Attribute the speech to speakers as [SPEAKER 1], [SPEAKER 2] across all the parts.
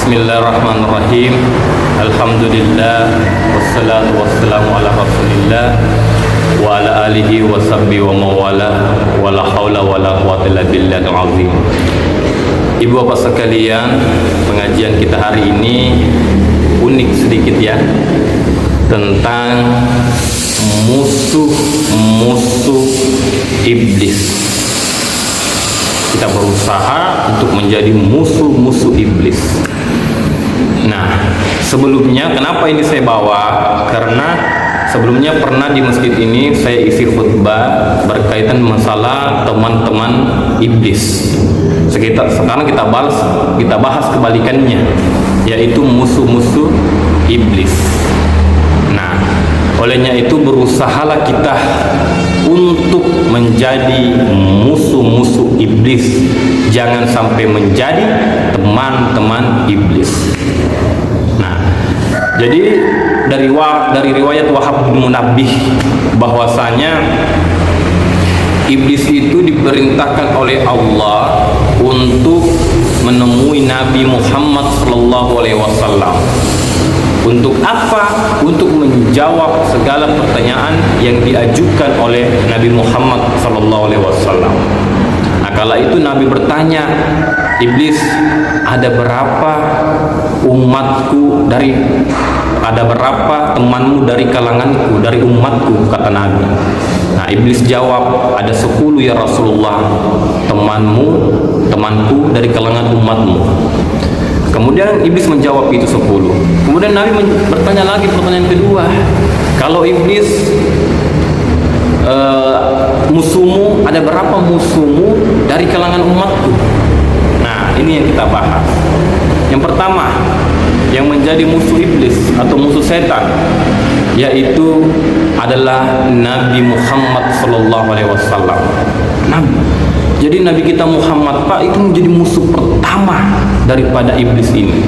[SPEAKER 1] Bismillahirrahmanirrahim. Alhamdulillah wassalatu wassalamu ala Rasulillah wa ala alihi wa sahbihi wa mawala wa la haula wa la quwwata illa billahil azim. Ibu bapak sekalian, pengajian kita hari ini unik sedikit ya, tentang musuh-musuh iblis. Kita berusaha untuk menjadi musuh-musuh iblis. Nah, sebelumnya kenapa ini saya bawa? Karena sebelumnya pernah di masjid ini saya isi khutbah berkaitan masalah teman-teman iblis. Sekarang kita bahas kebalikannya, yaitu musuh-musuh iblis. Nah, olehnya itu berusahalah kita untuk menjadi musuh-musuh iblis, jangan sampai menjadi teman-teman iblis. Nah, jadi dari riwayat Wahab bin Munabbih bahwasanya iblis itu diperintahkan oleh Allah untuk menemui Nabi Muhammad SAW. Untuk apa? Untuk menjawab segala pertanyaan yang diajukan oleh Nabi Muhammad SAW. Nah, kala itu Nabi bertanya, iblis, ada berapa temanmu dari kalanganku, dari umatku, kata Nabi. Nah, iblis jawab, ada 10 ya Rasulullah, temanku dari kalangan umatmu. Kemudian iblis menjawab itu 10. Kemudian Nabi bertanya lagi pertanyaan kedua, kalau iblis musuhmu, ada berapa musuhmu dari kalangan umatku? Nah, ini yang kita bahas. Yang pertama, yang menjadi musuh iblis atau musuh setan, yaitu adalah Nabi Muhammad SAW. Jadi Nabi kita Muhammad, Pak, itu menjadi musuh pertama daripada iblis ini.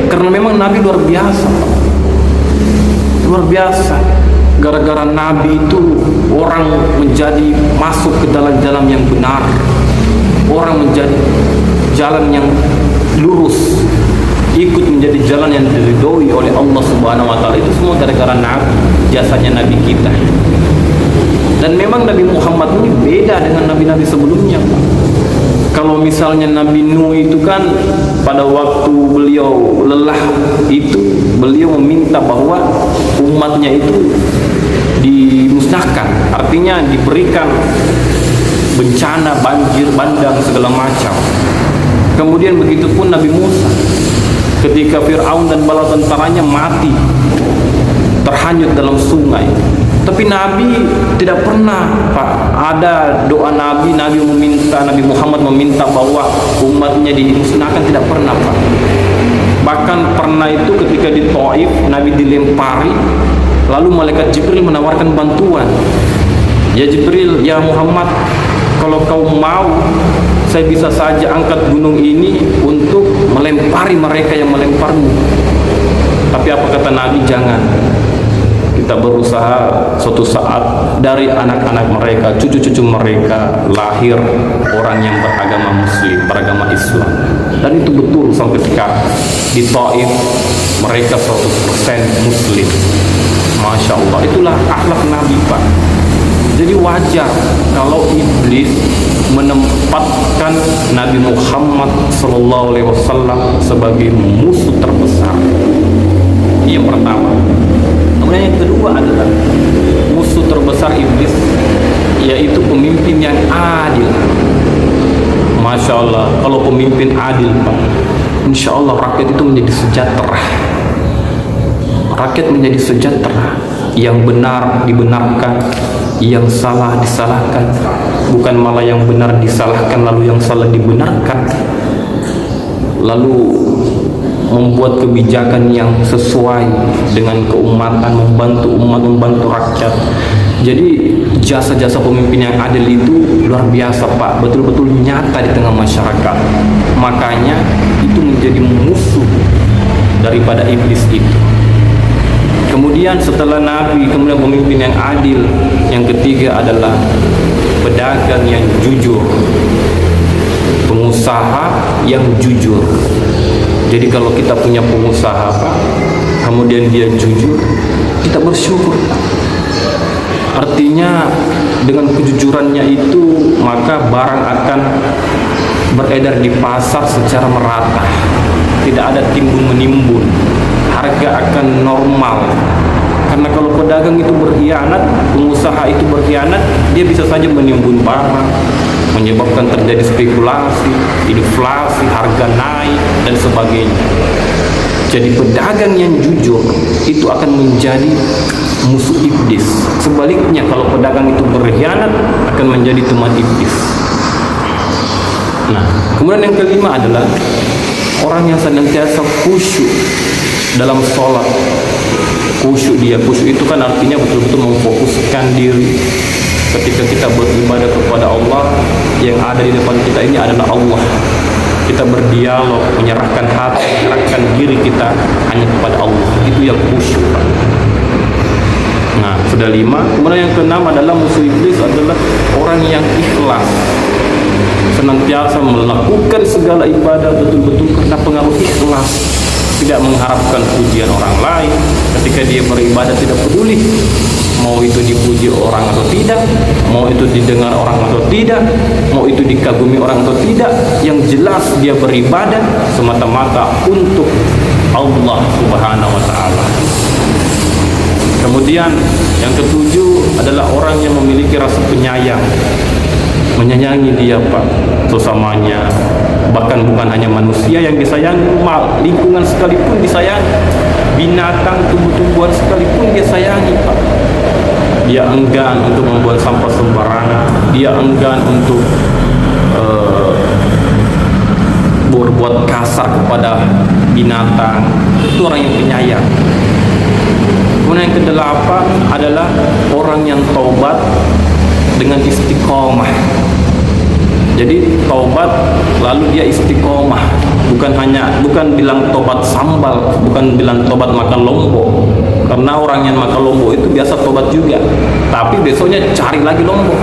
[SPEAKER 1] Karena memang Nabi luar biasa, Pak. Luar biasa. Gara-gara Nabi itu orang menjadi masuk ke dalam jalan yang benar, orang menjadi jalan yang lurus, ikut menjadi jalan yang diridhoi oleh Allah Subhanahu wa taala. Itu semua gara-gara Nabi, jasanya Nabi kita. Dan memang Nabi Muhammad ini beda dengan nabi-nabi sebelumnya, Pak. Kalau misalnya Nabi Nuh itu kan pada waktu beliau lelah itu, beliau meminta bahwa umatnya itu dimusnahkan, artinya diberikan bencana, banjir bandang segala macam. Kemudian begitupun Nabi Musa, ketika Fir'aun dan bala tentaranya mati terhanyut dalam sungai. Tapi Nabi tidak pernah, Pak, ada doa Nabi Muhammad meminta bahwa umatnya dimusnahkan, tidak pernah, Pak. Bahkan pernah itu ketika di Taif Nabi dilempari, lalu malaikat Jibril menawarkan bantuan. Ya Jibril, ya Muhammad, kalau kau mau, saya bisa saja angkat gunung ini untuk melempari mereka yang melemparmu. Tapi apa kata Nabi? Jangan. Kita berusaha suatu saat dari anak-anak mereka, cucu-cucu mereka lahir orang yang beragama Muslim, beragama Islam. Dan itu betul sampai ketika di Taif mereka 100% Muslim. Masya Allah, itulah akhlak Nabi, Pak. Jadi wajar kalau iblis menempatkan Nabi Muhammad SAW sebagai musuh terbesar. Yang pertama. Kemudian yang kedua adalah musuh terbesar iblis, yaitu pemimpin yang adil. Masya Allah, kalau pemimpin adil, Pak, insya Allah rakyat itu menjadi sejahtera. Rakyat menjadi sejahtera. Yang benar dibenarkan, yang salah disalahkan, bukan malah yang benar disalahkan lalu yang salah dibenarkan, lalu membuat kebijakan yang sesuai dengan keumatan, membantu umat, membantu rakyat. Jadi jasa-jasa pemimpin yang adil itu luar biasa, Pak, betul-betul nyata di tengah masyarakat. Makanya itu menjadi musuh daripada iblis itu. Kemudian setelah Nabi, kemudian pemimpin yang adil, yang ketiga adalah pedagang yang jujur, pengusaha yang jujur. Jadi kalau kita punya pengusaha Pak, kemudian dia jujur, kita bersyukur Pak. Artinya dengan kejujurannya itu maka barang akan beredar di pasar secara merata, tidak ada timbun menimbun, harga akan normal. Karena kalau pedagang itu berkhianat, pengusaha itu berkhianat, dia bisa saja menimbun barang, menyebabkan terjadi spekulasi, inflasi, harga naik dan sebagainya. Jadi pedagang yang jujur itu akan menjadi musuh iblis. Sebaliknya kalau pedagang itu berkhianat akan menjadi teman iblis. Nah, kemudian yang kelima adalah orang yang senantiasa khusyuk dalam sholat. Khusyuk itu kan artinya betul-betul memfokuskan diri. Ketika kita beribadah kepada Allah, yang ada di depan kita ini adalah Allah. Kita berdialog, menyerahkan hati, menyerahkan diri kita hanya kepada Allah. Itu yang khusyuk. Nah, sudah 5. Kemudian yang ke-6 adalah musuh iblis adalah orang yang ikhlas, senantiasa melakukan segala ibadah betul-betul karena pengaruh ikhlas, tidak mengharapkan pujian orang lain. Ketika dia beribadah tidak peduli mau itu dipuji orang atau tidak, mau itu didengar orang atau tidak, mau itu dikagumi orang atau tidak. Yang jelas dia beribadah semata-mata untuk Allah Subhanahu wa ta'ala. Kemudian yang ke-7 adalah orang yang memiliki rasa penyayang, menyayangi dia Pak, sesamanya. Bahkan bukan hanya manusia yang disayangi, lingkungan sekalipun disayangi, binatang, tumbuh-tumbuhan sekalipun dia sayangi Pak. Dia enggan untuk membuang sampah sembarangan, dia enggan untuk berbuat kasar kepada binatang. Itu orang yang penyayang. Kemudian yang ke-8 adalah orang yang taubat dengan istiqomah. Jadi taubat lalu dia istiqomah, bukan bilang tobat sambal, bukan bilang tobat makan lombok. Karena orang yang makan lombok itu biasa tobat juga, tapi besoknya cari lagi lombok.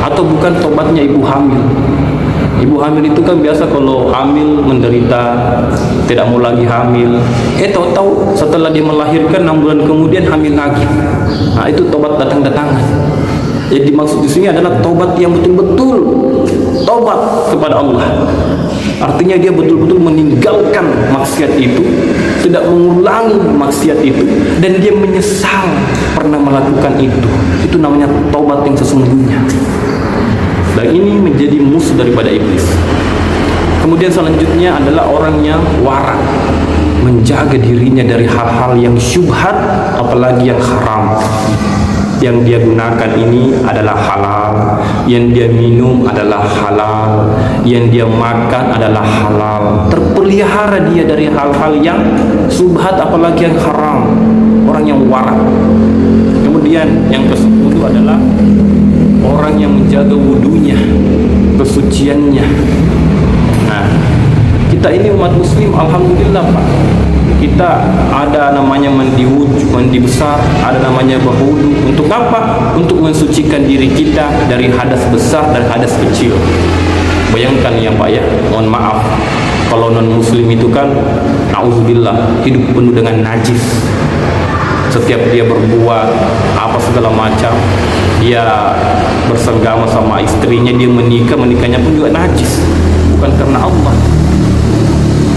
[SPEAKER 1] Atau bukan tobatnya ibu hamil. Ibu hamil itu kan biasa kalau hamil menderita, tidak mau lagi hamil. Tahu-tahu setelah dia melahirkan 6 bulan kemudian hamil lagi. Nah, itu tobat datang-datangan. Jadi dimaksud di sini adalah tobat yang betul-betul tobat kepada Allah. Artinya dia betul-betul meninggalkan maksiat itu, tidak mengulangi maksiat itu, dan dia menyesal pernah melakukan itu. Itu namanya tobat yang sesungguhnya. Dan ini menjadi musuh daripada iblis. Kemudian selanjutnya adalah orang yang warak, menjaga dirinya dari hal-hal yang syubhat, apalagi yang haram. Yang dia gunakan ini adalah halal, yang dia minum adalah halal, yang dia makan adalah halal. Terpelihara dia dari hal-hal yang syubhat, apalagi yang haram. Orang yang warak. Kemudian yang ke-10 adalah orang yang menjaga wudunya, kesuciannya. Nah, kita ini umat muslim, alhamdulillah Pak, kita ada namanya mandi besar, ada namanya berwudu. Untuk apa? Untuk mensucikan diri kita dari hadas besar dan hadas kecil. Bayangkan ya Pak ya, mohon maaf, kalau non muslim itu kan na'udzubillah, hidup penuh dengan najis. Setiap dia berbuat apa segala macam, dia bersenggama sama istrinya, dia menikahnya pun juga najis, bukan karena Allah.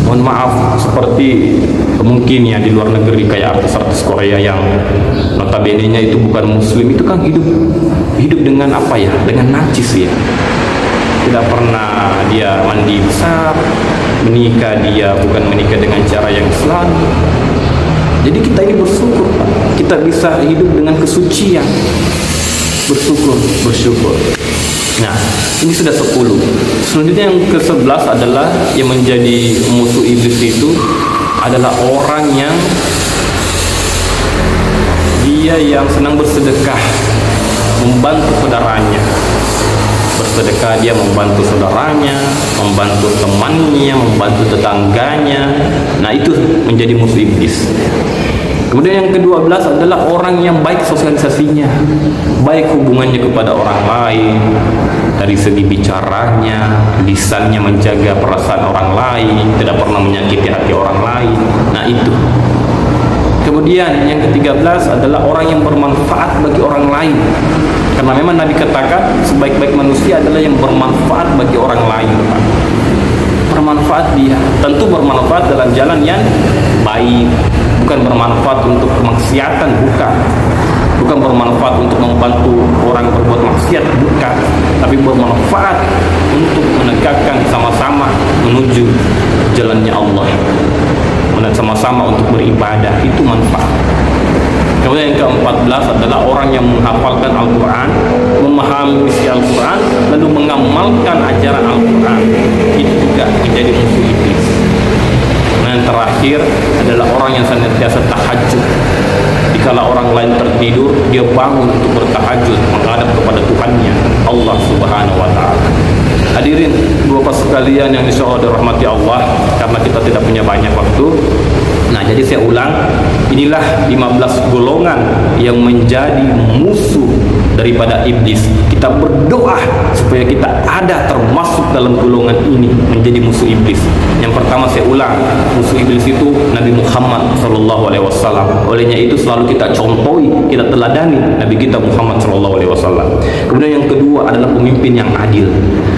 [SPEAKER 1] Mohon maaf, seperti mungkin ya di luar negeri kayak artis-artis Korea yang notabene-nya itu bukan muslim, itu kan hidup dengan apa ya, dengan najis ya. Tidak pernah dia mandi besar, menikah dia bukan menikah dengan cara yang Islami. Jadi kita ini bersyukur Pak, kita bisa hidup dengan kesucian. Bersyukur. Nah, ini sudah 10. Selanjutnya yang ke-11 adalah yang menjadi musuh iblis itu adalah orang yang dia yang senang bersedekah, membantu saudaranya. Bersedekah dia membantu saudaranya, membantu temannya, membantu tetangganya. Nah, itu menjadi musuh iblis. Kemudian yang ke-12 adalah orang yang baik sosialisasinya, baik hubungannya kepada orang lain, dari segi bicaranya, lisannya menjaga perasaan orang lain, tidak pernah menyakiti Nah itu. Kemudian yang ke-13 adalah orang yang bermanfaat bagi orang lain. Karena memang Nabi katakan sebaik-baik manusia adalah yang bermanfaat bagi orang lain. Bermanfaat dia, tentu bermanfaat dalam jalan yang baik, bukan bermanfaat untuk kemaksiatan, bukan bermanfaat untuk membantu orang berbuat maksiat, bukan, tapi bermanfaat untuk menegakkan sama-sama menuju jalannya Allah, sama-sama untuk beribadah, itu manfaat. Kemudian yang ke-14 adalah orang yang menghafalkan Al-Quran, memahami isi Al-Quran, lalu mengamalkan ajaran Al-Quran. Itu juga menjadi musuh iblis. Nah, yang terakhir adalah orang yang senantiasa tahajud. Dikala orang lain tertidur, dia bangun untuk bertahajud menghadap kepada Tuhannya, Allah Subhanahu wa Ta'ala. Hadirin Bapak sekalian yang insyaallah dirahmati Allah, karena kita tidak punya banyak waktu. Nah, jadi saya ulang, inilah 15 golongan yang menjadi musuh daripada iblis. Kita berdoa supaya kita ada termasuk dalam golongan ini, menjadi musuh iblis. Yang pertama saya ulang, musuh iblis itu Nabi Muhammad SAW. Olehnya itu selalu kita contohi, kita teladani Nabi kita Muhammad SAW. Kemudian yang kedua adalah pemimpin yang adil.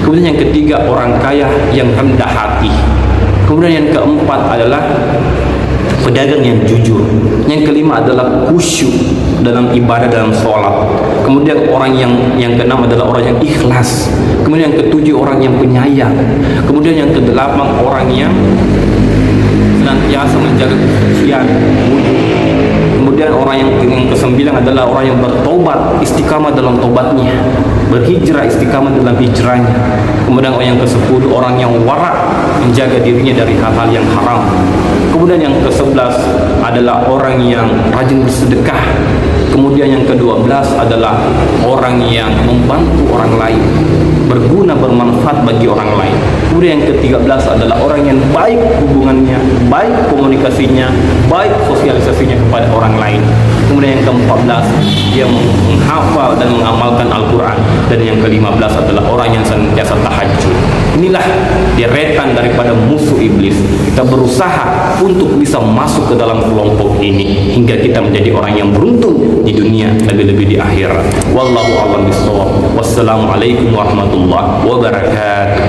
[SPEAKER 1] Kemudian yang ketiga orang kaya yang rendah hati. Kemudian yang keempat adalah pedagang yang jujur. Yang kelima adalah khusyuk dalam ibadah, dalam sholat. Kemudian orang yang keenam adalah orang yang ikhlas. Kemudian yang ketujuh orang yang penyayang. Kemudian yang kedelapan orang yang senantiasa menjaga kesucian. Kemudian orang yang kesembilan adalah orang yang bertobat, istiqamah dalam tobatnya, berhijrah, istiqamah dalam hijrahnya. Kemudian orang yang ke-10 orang yang warak, menjaga dirinya dari hal-hal yang haram. Kemudian yang ke-11 adalah orang yang rajin bersedekah. Kemudian yang ke-12 adalah orang yang membantu orang lain, berguna, bermanfaat bagi orang lain. Kemudian yang ke-13 adalah orang yang baik hubungannya, baik komunikasinya, baik sosialisasinya kepada orang lain. Kemudian yang ke-14 dia menghafal dan mengamalkan Al-Quran. Dan yang ke-15 adalah orang yang senantiasa tahajud. Inilah deretan daripada musuh iblis. Kita berusaha untuk bisa masuk ke dalam kelompok ini hingga kita menjadi orang yang beruntung di dunia, lebih-lebih di akhirat. Wallahu a'lam bishawab. Wassalamualaikum warahmatullahi wabarakatuh.